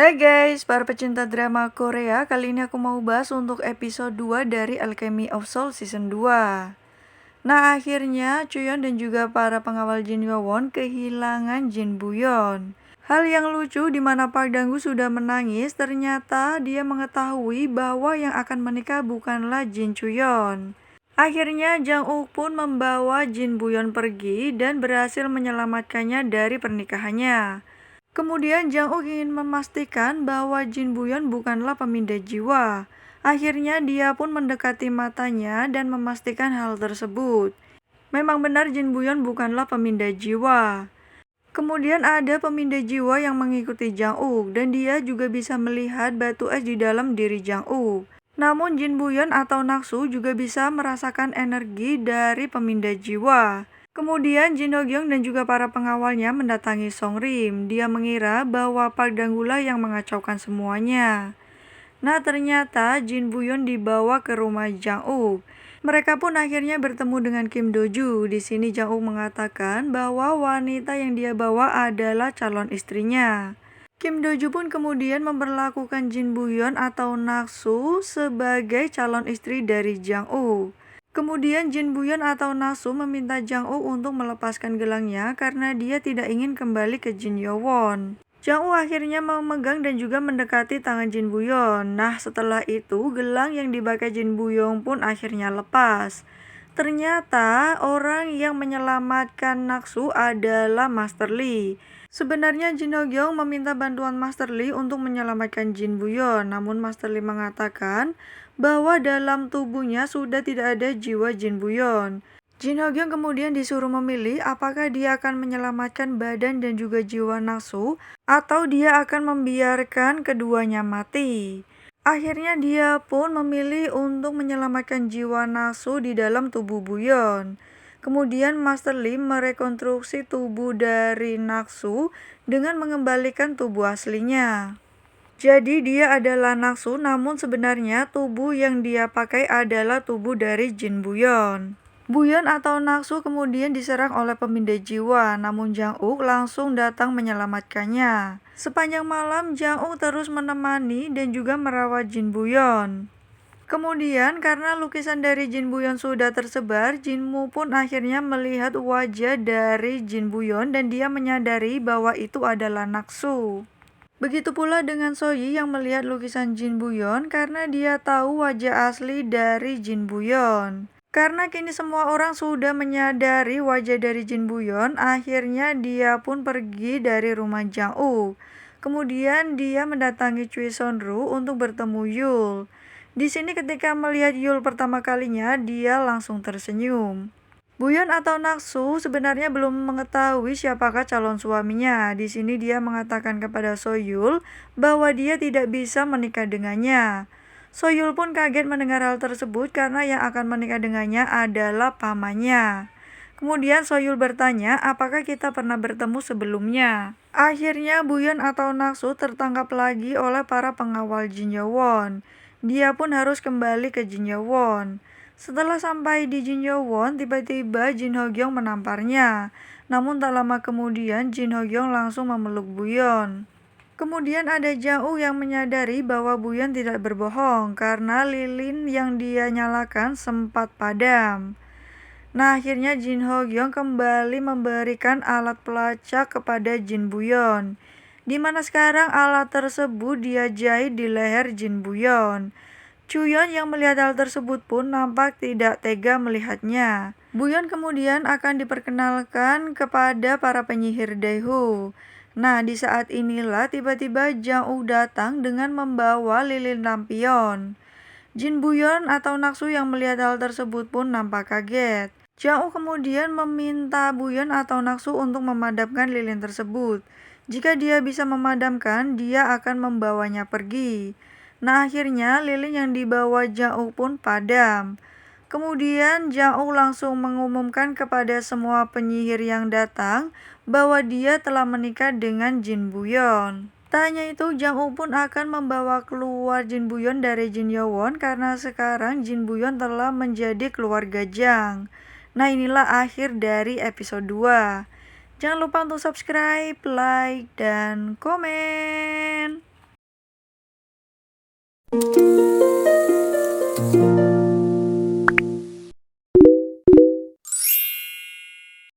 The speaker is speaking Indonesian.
Hai guys, para pecinta drama Korea. Kali ini aku mau bahas untuk episode 2 dari Alchemy of Soul season 2. Nah, akhirnya Chuyeon dan juga para pengawal Jin Hyowon kehilangan Jin Buyeon. Hal yang lucu di mana Park Dang-gu sudah menangis, ternyata dia mengetahui bahwa yang akan menikah bukanlah Jin Chuyeon. Akhirnya Jang Uk pun membawa Jin Buyeon pergi dan berhasil menyelamatkannya dari pernikahannya. Kemudian Jang Uk ingin memastikan bahwa Jin Buyeon bukanlah pemindah jiwa. Akhirnya dia pun mendekati matanya dan memastikan hal tersebut. Memang benar Jin Buyeon bukanlah pemindah jiwa. Kemudian ada pemindah jiwa yang mengikuti Jang Uk dan dia juga bisa melihat batu es di dalam diri Jang Uk. Namun Jin Buyeon atau Naksu juga bisa merasakan energi dari pemindah jiwa. Kemudian Jin Ho-kyung dan juga para pengawalnya mendatangi Song Rim. Dia mengira bahwa Park Dang-gu lah yang mengacaukan semuanya. Nah, ternyata Jin Buyeon dibawa ke rumah Jang Uk. Mereka pun akhirnya bertemu dengan Kim Do-ju. Di sini Jang Uk mengatakan bahwa wanita yang dia bawa adalah calon istrinya. Kim Do-ju pun kemudian memperlakukan Jin Buyeon atau Naksu sebagai calon istri dari Jang Uk. Kemudian Jin Buyeon atau Naksu meminta Jang Uk untuk melepaskan gelangnya karena dia tidak ingin kembali ke Jin Hyowon. Jang Uk akhirnya memegang dan juga mendekati tangan Jin Buyeon. Nah, setelah itu gelang yang dipakai Jin Buyeon pun akhirnya lepas. Ternyata orang yang menyelamatkan Naksu adalah Master Lee. Sebenarnya Jin Ho-kyung meminta bantuan Master Lee untuk menyelamatkan Jin Buyeon, namun Master Lee mengatakan bahwa dalam tubuhnya sudah tidak ada jiwa Jin Buyeon. Jin Ho-kyung kemudian disuruh memilih apakah dia akan menyelamatkan badan dan juga jiwa Naksu atau dia akan membiarkan keduanya mati. Akhirnya dia pun memilih untuk menyelamatkan jiwa Naksu di dalam tubuh Buyeon. Kemudian Master Lee merekonstruksi tubuh dari Naksu dengan mengembalikan tubuh aslinya. Jadi dia adalah Naksu, namun sebenarnya tubuh yang dia pakai adalah tubuh dari Jin Buyeon. Buyeon atau Naksu kemudian diserang oleh pemindah jiwa, namun Jang Uk langsung datang menyelamatkannya. Sepanjang malam Jang Uk terus menemani dan juga merawat Jin Buyeon. Kemudian karena lukisan dari Jin Buyeon sudah tersebar, Jinmu pun akhirnya melihat wajah dari Jin Buyeon dan dia menyadari bahwa itu adalah Naksu. Begitu pula dengan Soyi yang melihat lukisan Jin Buyeon karena dia tahu wajah asli dari Jin Buyeon. Karena kini semua orang sudah menyadari wajah dari Jin Buyeon, akhirnya dia pun pergi dari rumah Jang Uk. Kemudian dia mendatangi Choi Son-ru untuk bertemu Yul. Di sini ketika melihat Yul pertama kalinya, dia langsung tersenyum. Buyeon atau Naksu sebenarnya belum mengetahui siapakah calon suaminya. Di sini dia mengatakan kepada Soyul bahwa dia tidak bisa menikah dengannya. Soyul pun kaget mendengar hal tersebut karena yang akan menikah dengannya adalah pamannya. Kemudian Soyul bertanya, apakah kita pernah bertemu sebelumnya? Akhirnya Buyeon atau Naksu tertangkap lagi oleh para pengawal Jin Hyowon. Dia pun harus kembali ke Jin Hyowon. Setelah sampai di Jin Hyowon, tiba-tiba Jin Ho-kyung menamparnya. Namun tak lama kemudian Jin Ho-kyung langsung memeluk Buyeon. Kemudian ada Jang Uk yang menyadari bahwa Buyeon tidak berbohong karena lilin yang dia nyalakan sempat padam. Nah, akhirnya Jin Ho-kyung kembali memberikan alat pelacak kepada Jin Buyeon. Di mana sekarang alat tersebut dia jahit di leher Jin Buyeon. Chuyeon yang melihat hal tersebut pun nampak tidak tega melihatnya. Buyeon kemudian akan diperkenalkan kepada para penyihir Daeho. Nah, di saat inilah tiba-tiba Jang Uk datang dengan membawa lilin lampion. Jin Buyeon atau Naksu yang melihat hal tersebut pun nampak kaget. Jang Uk kemudian meminta Buyeon atau Naksu untuk memadamkan lilin tersebut. Jika dia bisa memadamkan, dia akan membawanya pergi. Nah, akhirnya lilin yang dibawa Jang Uk pun padam. Kemudian Jang Uk langsung mengumumkan kepada semua penyihir yang datang bahwa dia telah menikah dengan Jin Buyeon. Tak hanya itu, Jang Uk pun akan membawa keluar Jin Buyeon dari Jin Hyowon karena sekarang Jin Buyeon telah menjadi keluarga Jang. Nah, inilah akhir dari episode 2. Jangan lupa untuk subscribe, like, dan komen.